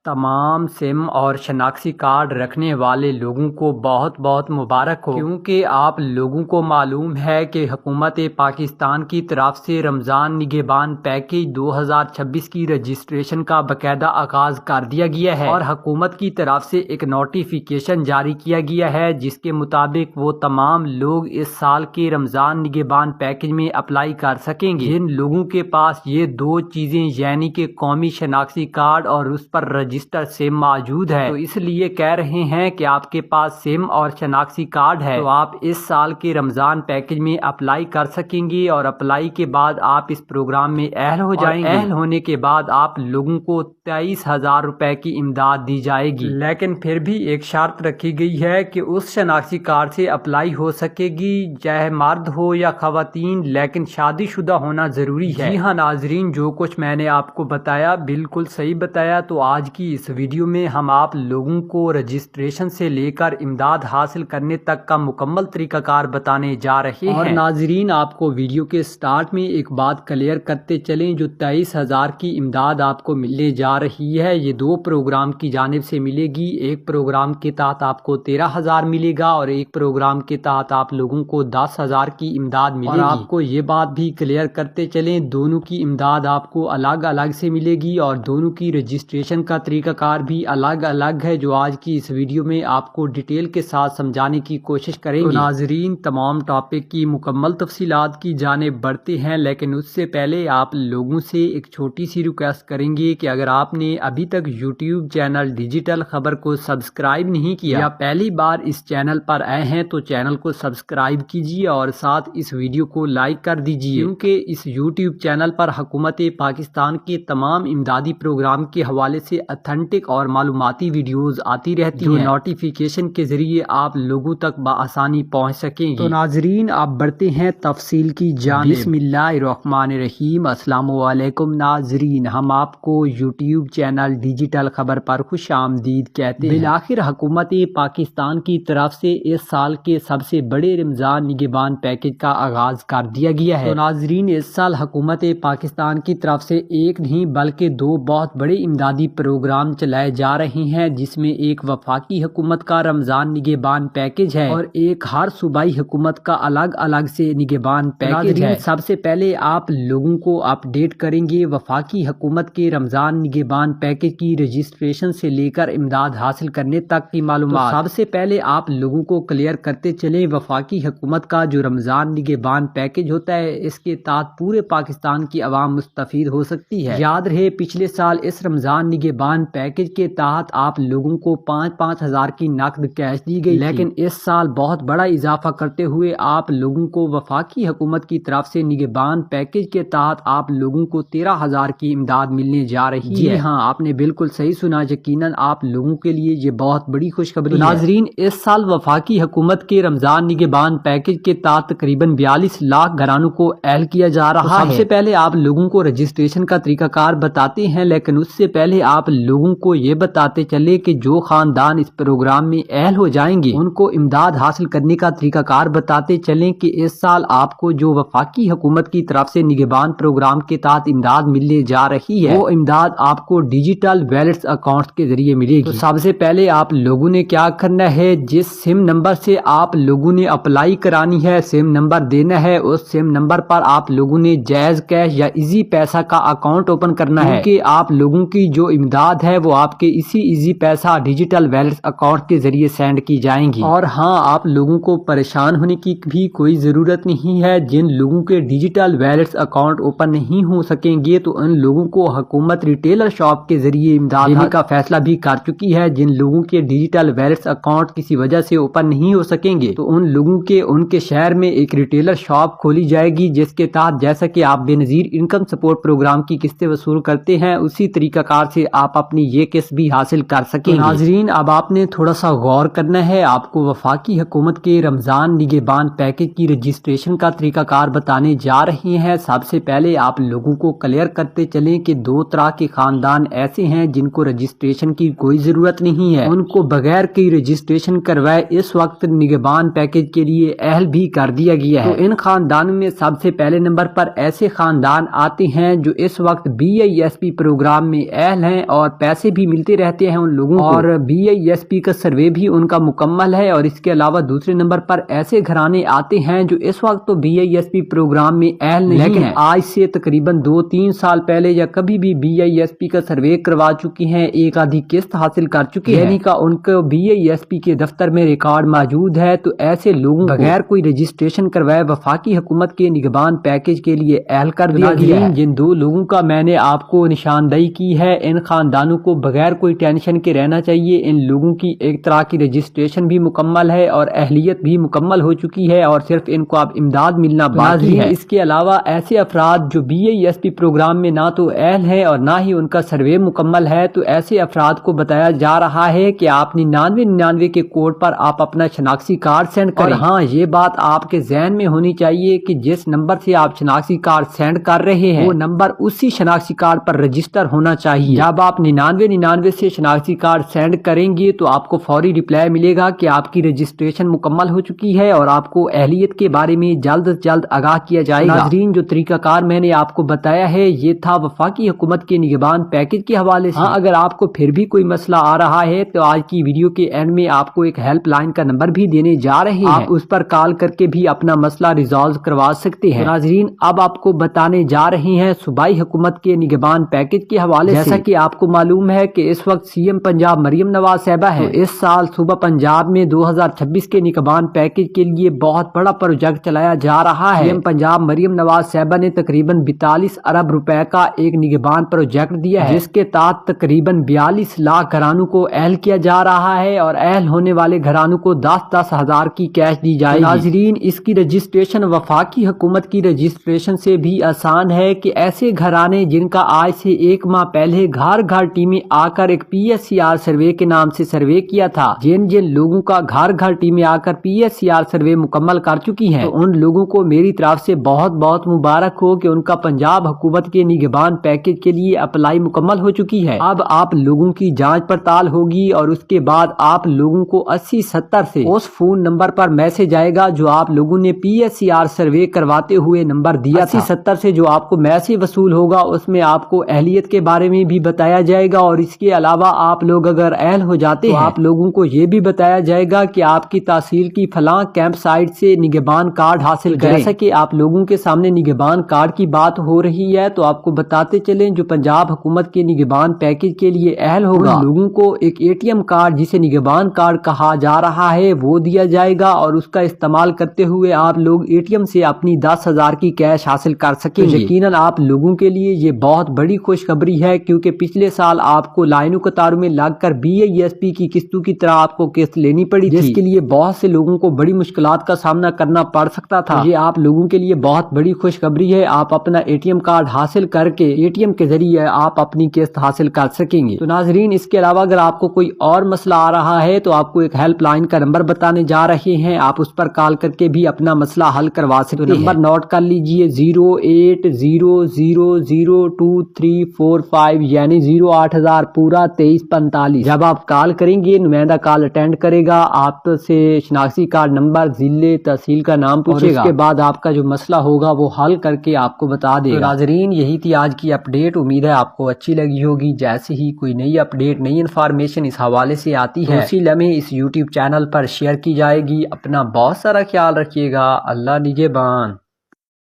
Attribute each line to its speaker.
Speaker 1: تمام سم اور شناختی کارڈ رکھنے والے لوگوں کو بہت بہت مبارک ہو، کیونکہ آپ لوگوں کو معلوم ہے کہ حکومت پاکستان کی طرف سے رمضان نگہبان پیکیج 2026 کی رجسٹریشن کا باقاعدہ آغاز کر دیا گیا ہے اور حکومت کی طرف سے ایک نوٹیفیکیشن جاری کیا گیا ہے جس کے مطابق وہ تمام لوگ اس سال کے رمضان نگہبان پیکیج میں اپلائی کر سکیں گے۔ جن لوگوں کے پاس یہ دو چیزیں یعنی کہ قومی شناختی کارڈ اور اس پر رجسٹر سم موجود ہے، تو اس لیے کہہ رہے ہیں کہ آپ کے پاس سم اور شناختی کارڈ ہے تو آپ اس سال کے رمضان پیکیج میں اپلائی کر سکیں گے اور اپلائی کے بعد آپ اس پروگرام میں اہل ہو جائیں گے۔ اہل ہونے کے بعد آپ لوگوں کو 23,000 روپے کی امداد دی جائے گی، لیکن پھر بھی ایک شرط رکھی گئی ہے کہ اس شناختی کارڈ سے اپلائی ہو سکے گی چاہے مرد ہو یا خواتین، لیکن شادی شدہ ہونا ضروری ہے۔ جی ہاں ناظرین، جو کچھ میں نے آپ کو بتایا بالکل صحیح بتایا۔ تو آج کی اس ویڈیو میں ہم آپ لوگوں کو رجسٹریشن سے لے کر امداد حاصل کرنے تک کا مکمل طریقہ کار بتانے جا رہے ہیں۔ اور ناظرین، آپ کو ویڈیو کے سٹارٹ میں ایک بات کلیئر کرتے چلیں، جو 23,000 کی امداد آپ کو ملنے جا رہی ہے یہ دو پروگرام کی جانب سے ملے گی۔ ایک پروگرام کے تحت آپ کو 13,000 ملے گا اور ایک پروگرام کے تحت آپ لوگوں کو 10,000 کی امداد ملے گی۔ اور آپ کو یہ بات بھی کلیئر کرتے چلیں، دونوں کی امداد آپ کو الگ الگ سے ملے گی اور دونوں کی رجسٹریشن کا طریقہ کار بھی الگ الگ ہے، جو آج کی اس ویڈیو میں آپ کو ڈیٹیل کے ساتھ سمجھانے کی کوشش کریں گے۔ ناظرین، تمام ٹاپک کی مکمل تفصیلات کی جانب بڑھتے ہیں، لیکن اس سے پہلے آپ لوگوں سے ایک چھوٹی سی ریکویسٹ کریں گے کہ اگر آپ نے ابھی تک یوٹیوب چینل ڈیجیٹل خبر کو سبسکرائب نہیں کیا یا پہلی بار اس چینل پر آئے ہیں تو چینل کو سبسکرائب کیجیے اور ساتھ اس ویڈیو کو لائک کر دیجیے، کیونکہ اس یوٹیوب چینل پر حکومت پاکستان کے تمام امدادی پروگرام کے حوالے سے اتھینٹک اور معلوماتی ویڈیوز آتی رہتی ہیں جو نوٹیفیکیشن کے ذریعے آپ لوگوں تک بآسانی پہنچ سکیں گی۔ تو ناظرین، آپ بڑھتے ہیں تفصیل کی جانب۔ بسم اللہ الرحمن الرحیم۔ السلام علیکم ناظرین، ہم آپ کو یوٹیوب چینل ڈیجیٹل خبر پر خوش آمدید کہتے ہیں۔ بالآخر حکومت پاکستان کی طرف سے اس سال کے سب سے بڑے رمضان نگہبان پیکیج کا آغاز کر دیا گیا ہے۔ تو ناظرین، اس سال حکومت پاکستان کی طرف سے ایک نہیں بلکہ دو بہت بڑے امدادی پروگرام چلائے جا رہے ہیں، جس میں ایک وفاقی حکومت کا رمضان نگہبان پیکیج ہے اور ایک ہر صوبائی حکومت کا الگ الگ سے نگہبان پیکیج ہے۔ سب سے پہلے آپ لوگوں کو اپ ڈیٹ کریں گے وفاقی حکومت کے رمضان نگہبان پیکیج کی رجسٹریشن سے لے کر امداد حاصل کرنے تک کی معلومات۔ سب سے پہلے آپ لوگوں کو کلیئر کرتے چلیں، وفاقی حکومت کا جو رمضان نگہبان پیکیج ہوتا ہے اس کے تحت پورے پاکستان کی عوام مستفید ہو سکتی ہے۔ یاد رہے پچھلے سال اس رمضان نگہبان پیکیج کے تحت آپ لوگوں کو 5,000 ہزار کی نقد کیش دی گئی، لیکن اس سال بہت بڑا اضافہ کرتے ہوئے آپ لوگوں کو وفاقی حکومت کی طرف سے نگہبان پیکیج کے تحت آپ لوگوں کو 13,000 کی امداد ملنے جا رہی ہے۔ جی ہاں، آپ نے بالکل صحیح سنا، یقیناً آپ لوگوں کے لیے یہ بہت بڑی خوشخبری ہے۔ ناظرین، اس سال وفاقی حکومت کے رمضان نگہبان پیکیج کے تحت تقریباً 42 لاکھ گھرانوں کو اہل کیا جا رہا ہے۔ سب سے پہلے آپ لوگوں کو رجسٹریشن کا طریقہ کار بتاتے ہیں، لیکن اس سے پہلے آپ لوگوں کو یہ بتاتے چلے کہ جو خاندان اس پروگرام میں اہل ہو جائیں گے ان کو امداد حاصل کرنے کا طریقہ کار بتاتے چلیں کہ اس سال آپ کو جو وفاقی حکومت کی طرف سے نگہبان پروگرام کے تحت امداد ملنے جا رہی ہے وہ امداد آپ کو ڈیجیٹل ویلیٹس اکاؤنٹ کے ذریعے ملے گی۔ تو سب سے پہلے آپ لوگوں نے کیا کرنا ہے، جس سم نمبر سے آپ لوگوں نے اپلائی کرانی ہے سم نمبر دینا ہے، اس سم نمبر پر آپ لوگوں نے جائز کیش یا ایزی پیسہ کا اکاؤنٹ اوپن کرنا ہے، کیونکہ آپ لوگوں کی جو امداد ہے وہ آپ کے اسی ایزی پیسہ ڈیجیٹل ویلیٹس اکاؤنٹ کے ذریعے سینڈ کی جائیں گی۔ اور ہاں، آپ لوگوں کو پریشان ہونے کی بھی کوئی ضرورت نہیں ہے۔ جن لوگوں کے ڈیجیٹل ویلیٹس اکاؤنٹ اوپن نہیں ہو سکیں گے تو ان لوگوں کو حکومت ریٹیلر شاپ کے ذریعے امداد دینے کا فیصلہ بھی کر چکی ہے۔ جن لوگوں کے ڈیجیٹل ویلیٹس اکاؤنٹ کسی وجہ سے اوپن نہیں ہو سکیں گے تو ان لوگوں کے ان کے شہر میں ایک ریٹیلر شاپ کھولی جائے گی، جس کے تحت جیسا کہ آپ بے نظیر انکم سپورٹ پروگرام کی قسطیں وصول کرتے ہیں اسی طریقہ کار سے آپ اپنی یہ قسط بھی حاصل کر سکیں گے۔ ناظرین، اب آپ نے تھوڑا سا غور کرنا ہے، آپ کو وفاقی حکومت کے رمضان نگہبان پیکیج کی رجسٹریشن کا طریقہ کار بتانے جا رہے ہیں۔ سب سے پہلے آپ لوگوں کو کلیئر کرتے چلیں کہ دو طرح کے خاندان ایسے ہیں جن کو رجسٹریشن کی کوئی ضرورت نہیں ہے، ان کو بغیر کی رجسٹریشن کروائے اس وقت نگہبان پیکیج کے لیے اہل بھی کر دیا گیا ہے۔ تو ان خاندانوں میں سب سے پہلے نمبر پر ایسے خاندان آتے ہیں جو اس وقت BISP پروگرام میں اہل ہیں اور اور پیسے بھی ملتے رہتے ہیں ان لوگوں کو، اور BISP کا سروے بھی ان کا مکمل ہے۔ اور اس کے علاوہ دوسرے نمبر پر ایسے گھرانے آتے ہیں جو اس وقت تو BISP پروگرام میں اہل نہیں لیکن آج سے تقریباً 2-3 سال پہلے یا کبھی بھی BISP کا سروے کروا چکی ہیں، ایک آدھی قسط حاصل کر چکی ہے، یعنی کہ ان کو BISP کے دفتر میں ریکارڈ موجود ہے۔ تو ایسے لوگوں بغیر کوئی رجسٹریشن کروائے وفاقی حکومت کے نگہبان پیکج کے لیے اہل کر دیا گیا ہے۔ جن 2 لوگوں کا میں نے آپ کو نشاندہی کی ہے، ان خاندانوں کو بغیر کوئی ٹینشن کے رہنا چاہیے۔ ان لوگوں کی ایک طرح کی رجسٹریشن بھی مکمل ہے اور اہلیت بھی مکمل ہو چکی ہے، اور صرف ان کو اب امداد ملنا باقی ہے۔ اس کے علاوہ ایسے افراد جو BISP پروگرام میں نہ تو اہل ہیں اور نہ ہی ان کا سروے مکمل ہے، تو ایسے افراد کو بتایا جا رہا ہے کہ آپ 9999 کے کوڈ پر آپ اپنا شناختی کارڈ سینڈ کریں۔ اور ہاں، یہ بات آپ کے ذہن میں ہونی چاہیے کہ جس نمبر سے آپ شناختی کارڈ سینڈ کر رہے ہیں وہ نمبر اسی شناختی کارڈ پر رجسٹر ہونا چاہیے۔ جب آپ 9999 سے شناختی کارڈ سینڈ کریں گے تو آپ کو فوری رپلائی ملے گا کہ آپ کی رجسٹریشن مکمل ہو چکی ہے اور آپ کو اہلیت کے بارے میں جلد از جلد آگاہ کیا جائے گا۔ ناظرین، جو طریقہ کار میں نے آپ کو بتایا ہے یہ تھا وفاقی حکومت کے نگہبان پیکج کے حوالے سے۔ ہاں، اگر آپ کو پھر بھی کوئی مسئلہ آ رہا ہے تو آج کی ویڈیو کے اینڈ میں آپ کو ایک ہیلپ لائن کا نمبر بھی دینے جا رہے ہیں، آپ اس پر کال کر کے بھی اپنا مسئلہ ریزالو کروا سکتے ہیں۔ ناظرین، اب آپ کو بتانے جا رہے ہیں صوبائی حکومت کے نگہبان پیکج کے حوالے سے۔ جیسا کہ آپ کو معلوم ہے کہ اس وقت CM پنجاب مریم نواز صاحبہ ہے، تو اس سال صوبہ پنجاب میں 2026 کے نگہبان پیکج کے لیے بہت بڑا پروجیکٹ چلایا جا رہا ہے۔ CM پنجاب مریم نواز صاحبہ نے تقریباً 42 ارب روپے کا ایک نگہبان پروجیکٹ دیا ہے، جس کے تحت تقریباً 42 لاکھ گھرانوں کو اہل کیا جا رہا ہے اور اہل ہونے والے گھرانوں کو 10-10 ہزار کی کیش دی جائے گی۔ ناظرین، اس کی رجسٹریشن وفاقی حکومت کی رجسٹریشن سے بھی آسان ہے کہ ایسے گھرانے جن کا آج سے 1 ماہ پہلے گھر گھر ٹیمیں آ کر ایک PSCR سروے کے نام سے سروے کیا تھا، جن لوگوں کا گھر گھر ٹیمیں آ کر PSCR سروے مکمل کر چکی ہیں، تو ان لوگوں کو میری طرف سے بہت بہت مبارک ہو کہ ان کا پنجاب حکومت کے نگہبان پیکج کے لیے اپلائی مکمل ہو چکی ہے۔ اب آپ لوگوں کی جانچ پڑتال ہوگی اور اس کے بعد آپ لوگوں کو 8070 سے اس فون نمبر پر میسج آئے گا جو آپ لوگوں نے PSCR سروے کرواتے ہوئے نمبر دیا تھا۔ 8070 سے جو آپ کو میسج وصول ہوگا اس میں آپ کو اہلیت کے بارے میں بھی بتایا جائے گا، اور اس کے علاوہ آپ لوگ اگر اہل ہو جاتے ہیں تو آپ لوگوں کو یہ بھی بتایا جائے گا کہ آپ کی تحصیل کی فلاں کیمپ سائٹ سے نگہبان کارڈ حاصل کریں۔ جیسا کہ آپ لوگوں کے سامنے نگہبان کارڈ کی بات ہو رہی ہے تو آپ کو بتاتے چلیں جو پنجاب حکومت کے نگہبان پیکج کے لیے اہل ہوگا ان لوگوں کو ایک ATM کارڈ جسے نگہبان کارڈ کہا جا رہا ہے وہ دیا جائے گا، اور اس کا استعمال کرتے ہوئے آپ لوگ ATM سے اپنی 10,000 کی کیش حاصل کر سکیں گے۔ یقیناً آپ لوگوں کے لیے یہ بہت بڑی خوشخبری ہے، کیونکہ پچھلے سال آپ کو لائنوں قطاروں میں لگ کر BISP کی قسطوں کی طرح آپ کو قسط لینی پڑی تھی، جس کے لیے بہت سے لوگوں کو بڑی مشکلات کا سامنا کرنا پڑ سکتا تھا۔ یہ آپ لوگوں کے لیے بہت بڑی خوشخبری ہے، آپ اپنا ATM کارڈ حاصل کر کے ATM کے ذریعے آپ اپنی قسط حاصل کر سکیں گے۔ تو ناظرین، اس کے علاوہ اگر آپ کو کوئی اور مسئلہ آ رہا ہے تو آپ کو ایک ہیلپ لائن کا نمبر بتانے جا رہے ہیں، آپ اس پر کال کر کے بھی اپنا مسئلہ حل کروا سکتے ہیں۔ نمبر نوٹ کر لیجئے 080023445، یعنی 08000 پورا 2345۔ جب آپ کال کریں گے نمائندہ کال اٹینڈ کرے گا، آپ سے شناختی کارڈ نمبر، ضلع، تحصیل کا نام پوچھے گا، اس کے بعد آپ کا جو مسئلہ ہوگا وہ حل کر کے آپ کو بتا دے گا۔ ناظرین، یہی تھی آج کی اپڈیٹ، امید ہے آپ کو اچھی لگی ہوگی۔ جیسے ہی کوئی نئی اپڈیٹ، نئی انفارمیشن اس حوالے سے آتی ہے اسی لمحے اس YouTube چینل پر شیئر کی جائے گی۔ اپنا بہت سارا خیال رکھیے گا۔ اللہ نگہبان۔